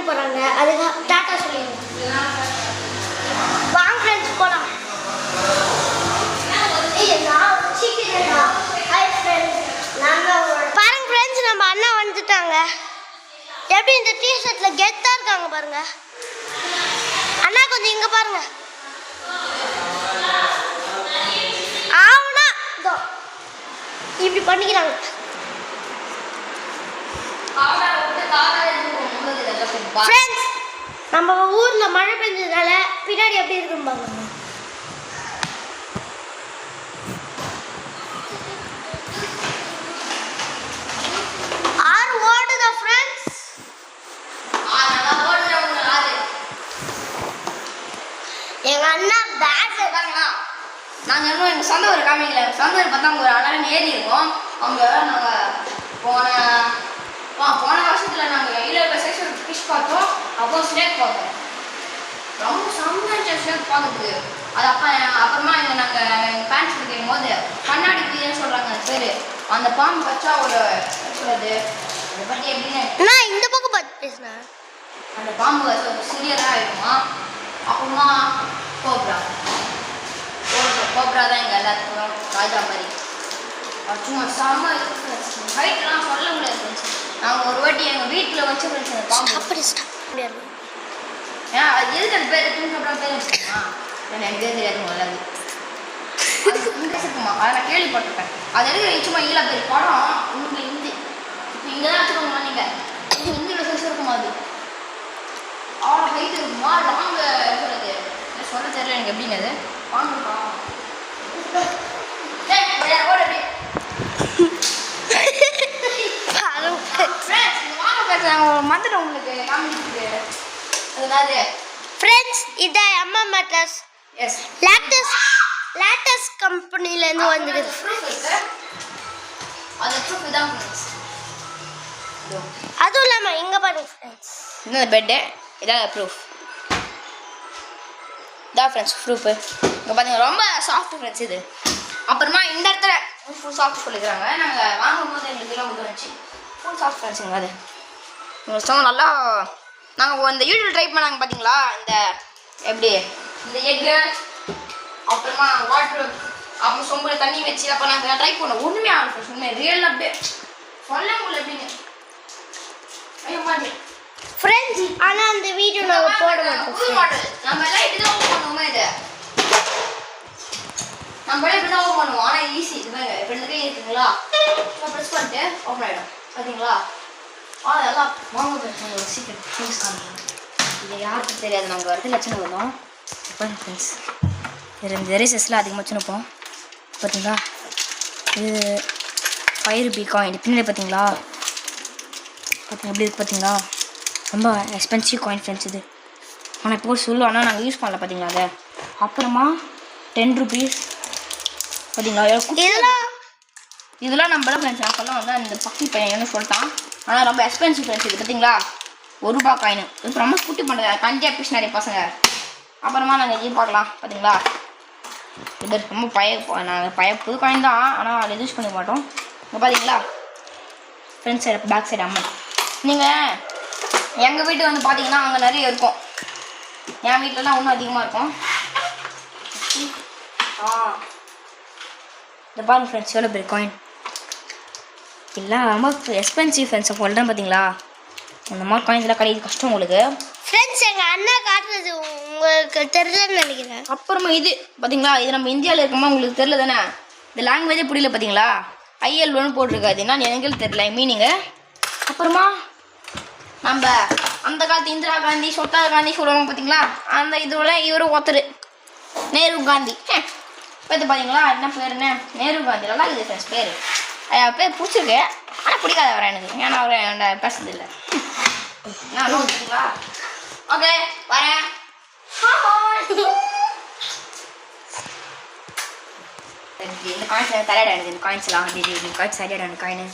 போகிறாங்க. அதுக்கு டாட்டா சொல்லிடுங்க. வாங்க ஃப்ரெண்ட்ஸ் போகலாம். பாருங்க ஃப்ரெண்ட்ஸ், நம்ம அண்ணா வந்துட்டாங்க. எப்படி இந்த டிஷர்ட்டில் கெத்தாக இருக்காங்க பாருங்க. அண்ணா கொஞ்சம் இங்கே பாருங்க. ஆவுனா இப்படி பண்ணிக்கிறாங்க. ஃப்ரெண்ட்ஸ், நம்ம ஊரில் மழை பெஞ்சதுனால பின்னாடி எப்படி இருக்குன்னு பாருங்க. ஆறு ஓடுதா ஃப்ரெண்ட்ஸ்? எங்கள் அண்ணா பேட் இருக்காங்களா? நாங்கள் இன்னும் எங்கள் சொந்த ஊர் காமிக்கல. சொந்த ஊர் பார்த்தா ஒரு அழகான ஏரி இருக்கும். அவங்க நாங்கள் போன வருஷத்தில் நாங்கள் ஈரோடு செக்ஷன் ஃபிஷ் பார்த்தோம். அப்போ ஸ்னேக் பார்த்தோம். ரொம்ப செம்மையாக ஸ்னேக் பார்க்குறதுக்கு. அது அப்புறமா நாங்கள் பேண்ட்ஸ் பிடிக்கும் போது கண்ணாடி பீரியன்னு சொல்கிறாங்க அது பேர். அந்த பாம்பு வச்சா ஒரு சொல்கிறது அதை பற்றி எப்படின்னு நான் இந்த பக்கம் பார்த்து பேசுனேன். அந்த பாம்பு வச்சு ஒரு சிறியதாக ஆகிடுமா. அப்புறமா கோப்ரா தான் எங்கள் எல்லாத்துக்கும் ராஜா மாதிரி. சும்மா செம்ம ஹைட்லாம் சொல்ல முடியாது. நாங்கள் ஒரு வாட்டி எங்கள் வீட்டில் வச்சு அந்த பாம்பு ஏன் அது எதுக்கு அந்த பேர் தூங்கப்படா பேர் வச்சுக்கோமா? எனக்கு பேர் தெரியாது முதல்ல. இருக்குமா அதை நான் கேள்விப்பட்டிருக்கேன். அது எதுக்கு சும்மா ஈழா பேர் படம் உங்களுக்கு ஹிந்தி இப்போ இங்கே தான் வச்சுக்கோங்களா நீங்கள் ஹிந்தியில் சைஸ் இருக்குமா? அது அவ்வளோ ஹைட் இருக்குமா? லாங் சொல்ல தெரியல எனக்கு எப்படின்னு. அது வாங்க மந்திரம் உங்களுக்கு காமிச்சிட்டு அதாவது ஃப்ரெண்ட்ஸ், இது அம்மா மேட்டர்ஸ். எஸ், லேட்டஸ்ட் கம்பெனிலேருந்து வந்துடுது. அது ப்ரூஃப் இதான் ஃப்ரெண்ட்ஸ். அதுவும் இல்லாமல் இங்கே பாருங்க ஃப்ரெண்ட்ஸ், இந்த பெட்டு இதான் ப்ரூஃப். இதான் ஃப்ரெண்ட்ஸ் ப்ரூஃபு. இங்கே பார்த்தீங்கன்னா ரொம்ப சாஃப்ட் ஃப்ரெண்ட்ஸ் இது. அப்புறமா இந்த இடத்துல ஃபுல் சாஃப்ட் சொல்லிக்கிறாங்க. நாங்கள் வாங்கும் போது எங்களுக்கு கிலோ கொடுத்து வந்துச்சு. ஃபுல் சாஃப்ட் ஃப்ரெண்ட்ஸுங்க. அது உங்களுக்கு நல்லா நாங்கள் இந்த யூடியூப் ட்ரை பண்ணாங்க பார்த்தீங்களா? இந்த எப்படி இந்த எக்கு அப்புறமா வாட்ரு அப்புறம் சொம்பில் தண்ணி வச்சு அப்போ நாங்கள் ட்ரை பண்ணோம். ஒன்றுமே ஆகும் சொன்ன ரியல் அப்படியே சொல்ல முடியல எப்படின்னு. ஐயோ மாட்டேன் ஃப்ரெண்ட்ஸ், ஆனால் அந்த வீடியோ நாங்கள் போட மாட்டோம். நம்ம எல்லாம் இப்படி தான் ஓப்பன் பண்ணுவோமே. இதை நம்ம எல்லாம் இப்படி தான் ஓப்பன் பண்ணுவோம். ஆனால் ஈஸி. இது பாருங்க இப்போ இந்த கை இருக்குங்களா, இப்போ ப்ரெஸ் பண்ணிட்டு ஓப்பன் ஆகிடும். பார்த்தீங்களா? அதெல்லாம் வாங்க ஒரு சீக்கிரம் ஃப்ரெண்ட்ஸ் காமிக்கணும். இது யாருக்கும் தெரியாது. நாங்கள் வரது லட்சணம் வந்தோம். பாருங்க ஃப்ரெண்ட்ஸ், இந்த எரேசஸ்லாம் அதிகமாக வச்சுருப்போம். பார்த்தீங்களா? இது 5 ரூபி காயின். பின்னாடி பார்த்தீங்களா? எப்படி இருக்குது பார்த்தீங்களா? ரொம்ப எக்ஸ்பென்சிவ் காயின் ஃப்ரெண்ட்ஸ் இது. ஆனால் இப்போ சொல்லுவோம், ஆனால் நாங்கள் யூஸ் பண்ணல. பார்த்தீங்களா? அதை அப்புறமா 10 ரூபீஸ் பார்த்தீங்களா? இதெல்லாம் நம்மளாம் ஃப்ரெண்ட்ஸ் நான் சொல்ல வந்து இந்த பக்கி பையன் சொல்லிட்டான். ஆனால் ரொம்ப எக்ஸ்பென்சிவ் ஃப்ரெண்ட்ஸ் இது. பார்த்தீங்களா? 1 ரூபா காயின். இப்போ ரொம்ப குட்டி பண்ணுறது கண்டியாக பீஸ் நிறைய பசங்க. அப்புறமா நாங்கள் இது பார்க்கலாம். பார்த்தீங்களா? இது ரொம்ப நாங்கள் புது காயின் தான், ஆனால் அதை யூஸ் பண்ண மாட்டோம். இங்கே பார்த்தீங்களா ஃப்ரெண்ட் சைடு பேக் சைடு அம்மன். நீங்கள் எங்கள் வீட்டு வந்து பார்த்தீங்கன்னா அங்கே நிறைய இருக்கும். என் வீட்டிலலாம் இன்னும் அதிகமாக இருக்கும். இந்த பாருங்க ஃப்ரெண்ட்ஸ் எவ்வளோ பெரிய காயின். இல்லை ரொம்ப எக்ஸ்பென்சிவ் ஃப்ரெண்ட்ஸ். அப்போ தான் பார்த்தீங்களா இந்த மாதிரி காயின்ஸ்லாம் கிடையாது கஷ்டம் உங்களுக்கு. ஃப்ரெண்ட்ஸ், எங்கள் அண்ணா காட்டுறது உங்களுக்கு தெரியலன்னு நினைக்கிறேன். அப்புறமா இது பார்த்தீங்களா? இது நம்ம இந்தியாவில் இருக்கோமா உங்களுக்கு தெரியல தானே? இந்த லாங்குவேஜே புரியல. பார்த்தீங்களா? IL1 போட்டிருக்காது. என்னன்னு எனக்கு தெரியல மீனிங்கு. அப்புறமா நம்ம அந்த காலத்து இந்திரா காந்தி சொத்தா காந்தி சொல்லுவாங்க பார்த்தீங்களா? அந்த இதோட இவரும் ஒருத்தர் நேரு காந்தி. பார்த்து பார்த்தீங்களா? என்ன பேர்? என்ன நேரு காந்தி. நல்லா இருக்குது ஃப்ரெண்ட்ஸ் பேர். பேர் பிடிச்சிருக்கு, ஆனால் பிடிக்காத அவரை எனக்கு. ஏன்னா அவரை பேசுறது இல்லை. என்ன பார்த்தீங்களா? ஓகே வரேன். இந்த காயின்ஸ் தலையாட எனக்கு. இந்த காயின்ஸ்லாம் காயின்ஸ் சரியாட காயின்